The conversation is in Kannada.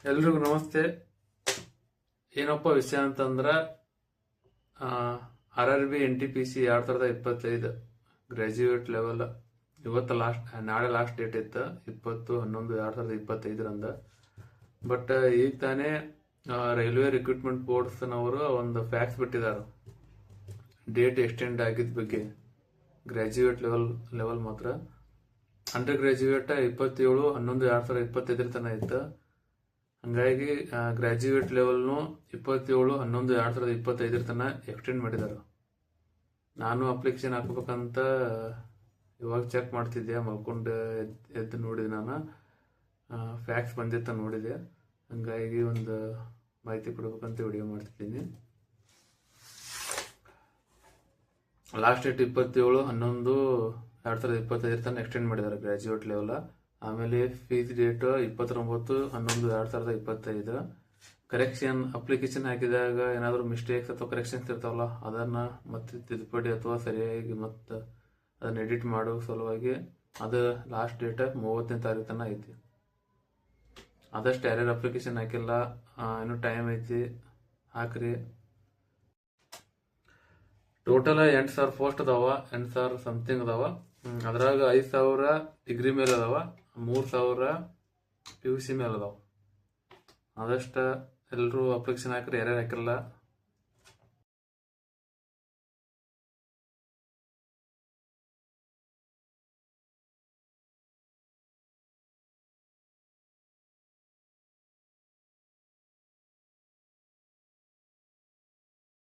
ಎಲ್ರಿಗೂ ನಮಸ್ತೆ. ಏನಪ್ಪ ವಿಷಯ ಅಂತಂದ್ರೆ RRB NTPC 2025 ಗ್ರಾಜ್ಯುಯೇಟ್ ಲೆವೆಲ್ ಇವತ್ತು ನಾಳೆ ಲಾಸ್ಟ್ ಡೇಟ್ ಇತ್ತು 20/11/2025 ಬಟ್ ಈಗ ತಾನೇ ರೈಲ್ವೆ ರಿಕ್ರೂಟ್ಮೆಂಟ್ ಬೋರ್ಡ್ಸ್ನವರು ಒಂದು ಫ್ಯಾಕ್ಸ್ ಬಿಟ್ಟಿದ್ದಾರೆ ಡೇಟ್ ಎಕ್ಸ್ಟೆಂಡ್ ಆಗಿದ್ದ ಬಗ್ಗೆ. ಗ್ರಾಜ್ಯುಯೇಟ್ ಲೆವೆಲ್ ಮಾತ್ರ ಅಂಡರ್ ಗ್ರಾಜ್ಯುಯೇಟ್ 27/11/2025 ತನಕ ಇತ್ತು. ಹಂಗಾಗಿ ಗ್ರಾಜ್ಯುಯೇಟ್ ಲೆವೆಲ್ನು 27/11/2025 ತನಕ ಎಕ್ಸ್ಟೆಂಡ್ ಮಾಡಿದಾರೆ. ನಾನು ಅಪ್ಲಿಕೇಶನ್ ಹಾಕ್ಬೇಕಂತ ಇವಾಗ ಚೆಕ್ ಮಾಡ್ತಿದ್ದೆ, ಮಲ್ಕೊಂಡು ಎದ್ದು ನೋಡಿದೆ. ನಾನು ಫ್ಯಾಕ್ಸ್ ಬಂದಿತ್ತ ನೋಡಿದೆ, ಹಂಗಾಗಿ ಒಂದು ಮಾಹಿತಿ ಕೊಡ್ಬೇಕಂತ ವಿಡಿಯೋ ಮಾಡ್ತಿದ್ದೀನಿ. ಲಾಸ್ಟ್ ಡೇಟ್ 27/11/2025 ತನಕ ಎಕ್ಸ್ಟೆಂಡ್ ಮಾಡಿದ್ದಾರೆ ಗ್ರಾಜ್ಯುಯೇಟ್ ಲೆವೆಲ್. ಆಮೇಲೆ ಫೀಸ್ ಡೇಟ್ 29/11/2025. ಕರೆಕ್ಷನ್ ಅಪ್ಲಿಕೇಶನ್ ಹಾಕಿದಾಗ ಏನಾದರೂ ಮಿಸ್ಟೇಕ್ಸ್ ಅಥವಾ ಕರೆಕ್ಷನ್ಸ್ ಇರ್ತಾವಲ್ಲ, ಅದನ್ನ ಮತ್ತೆ ತಿದ್ದುಪಡಿ ಅಥವಾ ಸರಿಯಾಗಿ ಮತ್ತೆ ಅದನ್ನ ಎಡಿಟ್ ಮಾಡೋ ಸಲುವಾಗಿ ಅದು ಲಾಸ್ಟ್ ಡೇಟ್ 30ನೇ ತಾರೀಕು ತನಕ ಐತಿ. ಆದಷ್ಟು ಯಾರ್ಯಾರು ಅಪ್ಲಿಕೇಶನ್ ಹಾಕಿಲ್ಲ, ಇನ್ನೂ ಟೈಮ್ ಐತಿ, ಹಾಕ್ರಿ. ಟೋಟಲ್ 8,000 ಪೋಸ್ಟ್ ಅದಾವ, 8,000 ಸಮಥಿಂಗ್ ಅದಾವ. ಅದ್ರಾಗ 5,000 ಡಿಗ್ರಿ ಮೇಲೆ ಅದಾವ, 3,000 PUC ಮೇಲೆ ಅದಾವ. ಆದಷ್ಟು ಎಲ್ಲರೂ ಅಪ್ಲಿಕೇಶನ್ ಹಾಕ್ರಿ, ಯಾರ್ಯಾರು ಹಾಕಿರಲ್ಲ